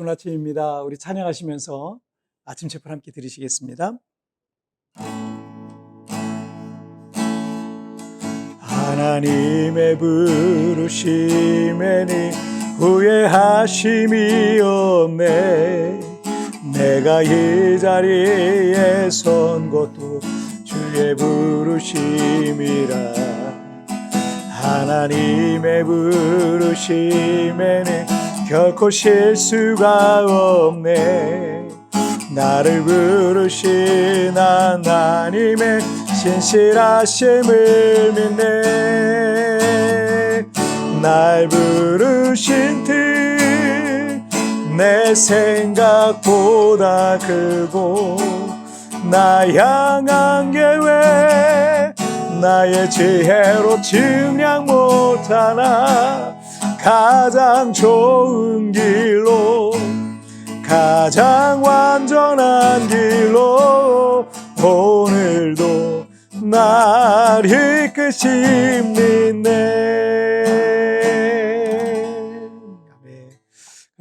좋은 아침입니다. 우리 찬양하시면서 아침 제풀 함께 들으시겠습니다. 하나님의 부르심에는 후회하심이 없네. 내가 이 자리에 선 것도 주의 부르심이라. 하나님의 부르심에는 결코 실수가 없네. 나를 부르신 하나님의 신실하심을 믿네. 날 부르신 뜻 내 생각보다 크고, 나 향한 계획 나의 지혜로 증량 못하나. 가장 좋은 길로, 가장 완전한 길로 오늘도 날 이끄십니네.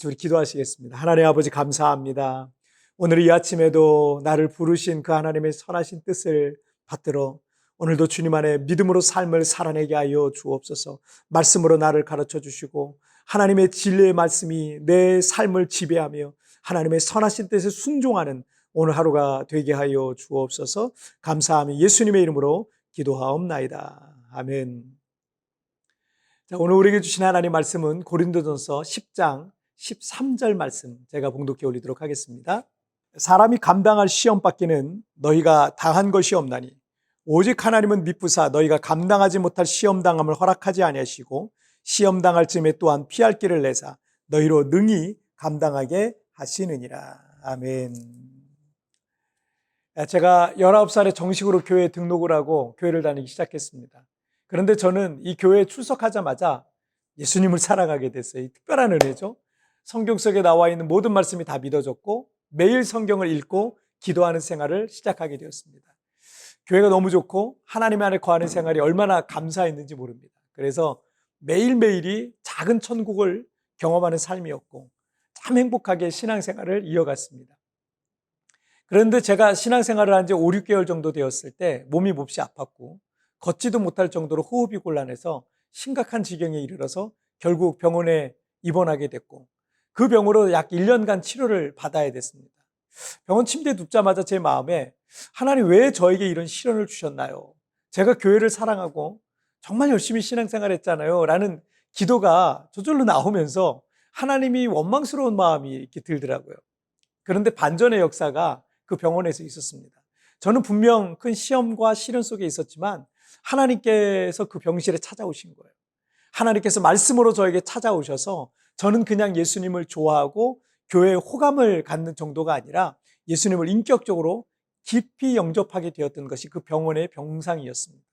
같이 우리 기도하시겠습니다. 하나님 아버지, 감사합니다. 오늘 이 아침에도 나를 부르신 그 하나님의 선하신 뜻을 받들어 오늘도 주님 안에 믿음으로 삶을 살아내게 하여 주옵소서. 말씀으로 나를 가르쳐 주시고 하나님의 진리의 말씀이 내 삶을 지배하며 하나님의 선하신 뜻에 순종하는 오늘 하루가 되게 하여 주옵소서. 감사하며 예수님의 이름으로 기도하옵나이다. 아멘. 자, 오늘 우리에게 주신 하나님 말씀은 고린도전서 10장 13절 말씀, 제가 봉독해 올리도록 하겠습니다. 사람이 감당할 시험 받기는 너희가 당한 것이 없나니 오직 하나님은 미쁘사 너희가 감당하지 못할 시험당함을 허락하지 아니하시고 시험당할 즈음에 또한 피할 길을 내사 너희로 능히 감당하게 하시느니라. 아멘. 제가 19살에 정식으로 교회에 등록을 하고 교회를 다니기 시작했습니다. 그런데 저는 이 교회에 출석하자마자 예수님을 사랑하게 됐어요. 특별한 은혜죠. 성경 속에 나와 있는 모든 말씀이 다 믿어졌고 매일 성경을 읽고 기도하는 생활을 시작하게 되었습니다. 교회가 너무 좋고 하나님 안에 거하는 생활이 얼마나 감사했는지 모릅니다. 그래서 매일매일이 작은 천국을 경험하는 삶이었고 참 행복하게 신앙생활을 이어갔습니다. 그런데 제가 신앙생활을 한 지 5, 6개월 정도 되었을 때 몸이 몹시 아팠고 걷지도 못할 정도로 호흡이 곤란해서 심각한 지경에 이르러서 결국 병원에 입원하게 됐고 그 병으로 약 1년간 치료를 받아야 됐습니다. 병원 침대에 눕자마자 제 마음에 하나님 왜 저에게 이런 시련을 주셨나요? 제가 교회를 사랑하고 정말 열심히 신앙생활 했잖아요 라는 기도가 저절로 나오면서 하나님이 원망스러운 마음이 이렇게 들더라고요. 그런데 반전의 역사가 그 병원에서 있었습니다. 저는 분명 큰 시험과 시련 속에 있었지만 하나님께서 그 병실에 찾아오신 거예요. 하나님께서 말씀으로 저에게 찾아오셔서 저는 그냥 예수님을 좋아하고 교회에 호감을 갖는 정도가 아니라 예수님을 인격적으로 깊이 영접하게 되었던 것이 그 병원의 병상이었습니다.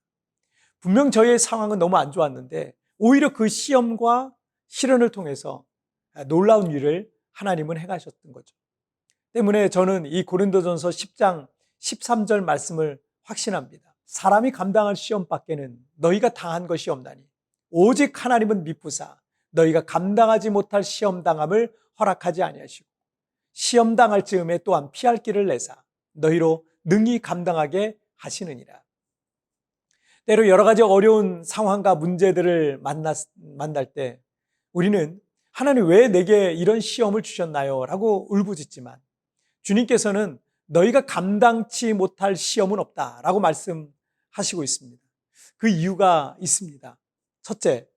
분명 저의 상황은 너무 안 좋았는데 오히려 그 시험과 시련을 통해서 놀라운 일을 하나님은 행하셨던 거죠. 때문에 저는 이 고린도전서 10장 13절 말씀을 확신합니다. 사람이 감당할 시험 밖에는 너희가 당한 것이 없나니 오직 하나님은 미쁘사 너희가 감당하지 못할 시험당함을 허락하지 아니하시고 시험당할 즈음에 또한 피할 길을 내사 너희로 능히 감당하게 하시느니라. 때로 여러 가지 어려운 상황과 문제들을 만날 때 우리는 하나님 왜 내게 이런 시험을 주셨나요? 라고 울부짖지만 주님께서는 너희가 감당치 못할 시험은 없다라고 말씀하시고 있습니다. 그 이유가 있습니다. 첫째,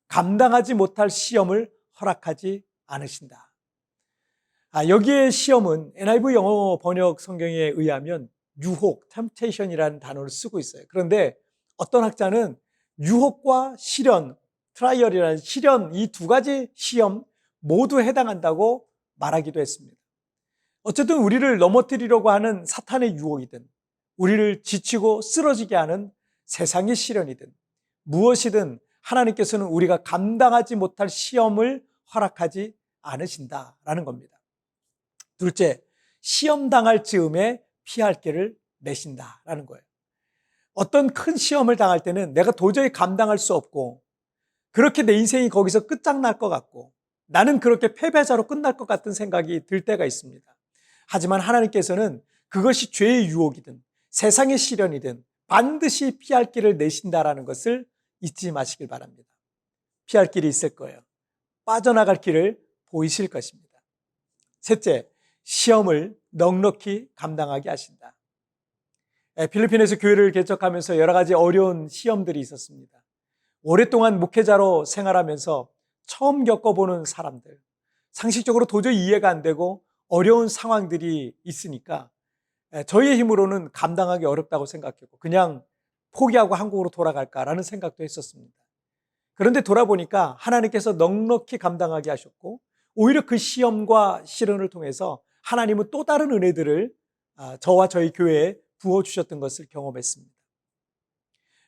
감당하지 못할 시험을 허락하지 않으신다. 여기에 시험은 NIV 영어 번역 성경에 의하면 유혹, temptation이라는 단어를 쓰고 있어요. 그런데 어떤 학자는 유혹과 시련, 트라이얼이라는 시련, 이 두 가지 시험 모두 해당한다고 말하기도 했습니다. 어쨌든 우리를 넘어뜨리려고 하는 사탄의 유혹이든 우리를 지치고 쓰러지게 하는 세상의 시련이든 무엇이든 하나님께서는 우리가 감당하지 못할 시험을 허락하지 않으신다라는 겁니다. 둘째, 시험 당할 즈음에 피할 길을 내신다라는 거예요. 어떤 큰 시험을 당할 때는 내가 도저히 감당할 수 없고 그렇게 내 인생이 거기서 끝장날 것 같고 나는 그렇게 패배자로 끝날 것 같은 생각이 들 때가 있습니다. 하지만 하나님께서는 그것이 죄의 유혹이든 세상의 시련이든 반드시 피할 길을 내신다라는 것을 잊지 마시길 바랍니다. 피할 길이 있을 거예요. 빠져나갈 길을 보이실 것입니다. 셋째, 시험을 넉넉히 감당하게 하신다. 필리핀에서 교회를 개척하면서 여러 가지 어려운 시험들이 있었습니다. 오랫동안 목회자로 생활하면서 처음 겪어보는 사람들, 상식적으로 도저히 이해가 안 되고 어려운 상황들이 있으니까 저희의 힘으로는 감당하기 어렵다고 생각했고 그냥 포기하고 한국으로 돌아갈까라는 생각도 했었습니다. 그런데 돌아보니까 하나님께서 넉넉히 감당하게 하셨고 오히려 그 시험과 시련을 통해서 하나님은 또 다른 은혜들을 저와 저희 교회에 부어주셨던 것을 경험했습니다.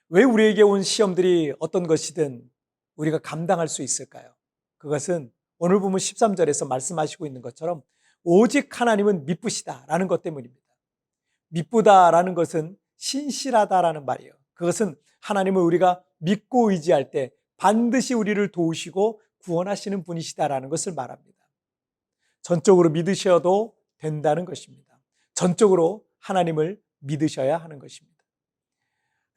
왜 우리에게 온 시험들이 어떤 것이든 우리가 감당할 수 있을까요? 그것은 오늘 보면 13절에서 말씀하시고 있는 것처럼 오직 하나님은 미쁘시다라는 것 때문입니다. 미쁘다라는 것은 신실하다라는 말이에요. 그것은 하나님을 우리가 믿고 의지할 때 반드시 우리를 도우시고 구원하시는 분이시다라는 것을 말합니다. 전적으로 믿으셔도 된다는 것입니다. 전적으로 하나님을 믿으셔야 하는 것입니다.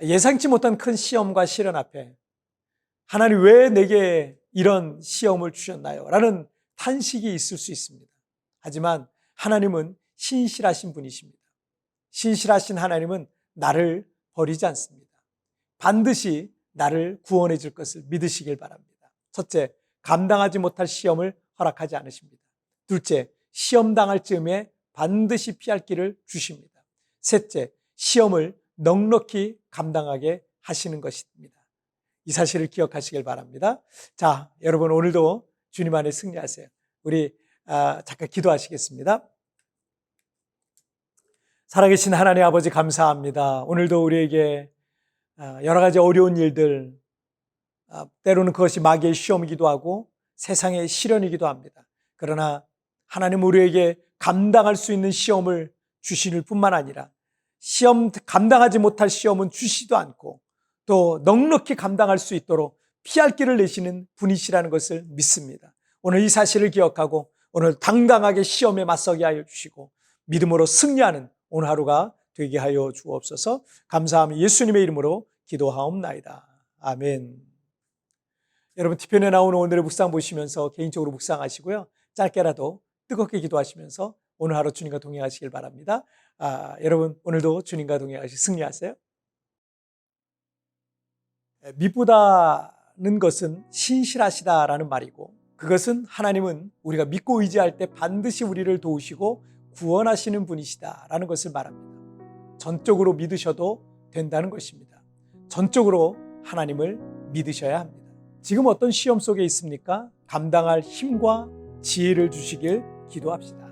예상치 못한 큰 시험과 시련 앞에 하나님 왜 내게 이런 시험을 주셨나요? 라는 탄식이 있을 수 있습니다. 하지만 하나님은 신실하신 분이십니다. 신실하신 하나님은 나를 버리지 않습니다. 반드시 나를 구원해 줄 것을 믿으시길 바랍니다. 첫째, 감당하지 못할 시험을 허락하지 않으십니다. 둘째, 시험 당할 즈음에 반드시 피할 길을 주십니다. 셋째, 시험을 넉넉히 감당하게 하시는 것입니다. 이 사실을 기억하시길 바랍니다. 자, 여러분 오늘도 주님 안에 승리하세요. 우리 잠깐 기도하시겠습니다. 살아계신 하나님 아버지 감사합니다. 오늘도 우리에게 여러 가지 어려운 일들, 때로는 그것이 마귀의 시험이기도 하고 세상의 시련이기도 합니다. 그러나 하나님 우리에게 감당할 수 있는 시험을 주실 뿐만 아니라 시험 감당하지 못할 시험은 주시도 않고 또 넉넉히 감당할 수 있도록 피할 길을 내시는 분이시라는 것을 믿습니다. 오늘 이 사실을 기억하고 오늘 당당하게 시험에 맞서게 하여 주시고 믿음으로 승리하는 오늘 하루가 되게 하여 주옵소서. 감사하며 예수님의 이름으로 기도하옵나이다. 아멘. 여러분 티편에 나오는 오늘의 묵상 보시면서 개인적으로 묵상하시고요. 짧게라도 뜨겁게 기도하시면서 오늘 하루 주님과 동행하시길 바랍니다. 여러분 오늘도 주님과 동행하시 승리하세요. 미쁘다는 것은 신실하시다라는 말이고 그것은 하나님은 우리가 믿고 의지할 때 반드시 우리를 도우시고 구원하시는 분이시다라는 것을 말합니다. 전적으로 믿으셔도 된다는 것입니다. 전적으로 하나님을 믿으셔야 합니다. 지금 어떤 시험 속에 있습니까? 감당할 힘과 지혜를 주시길 기도합시다.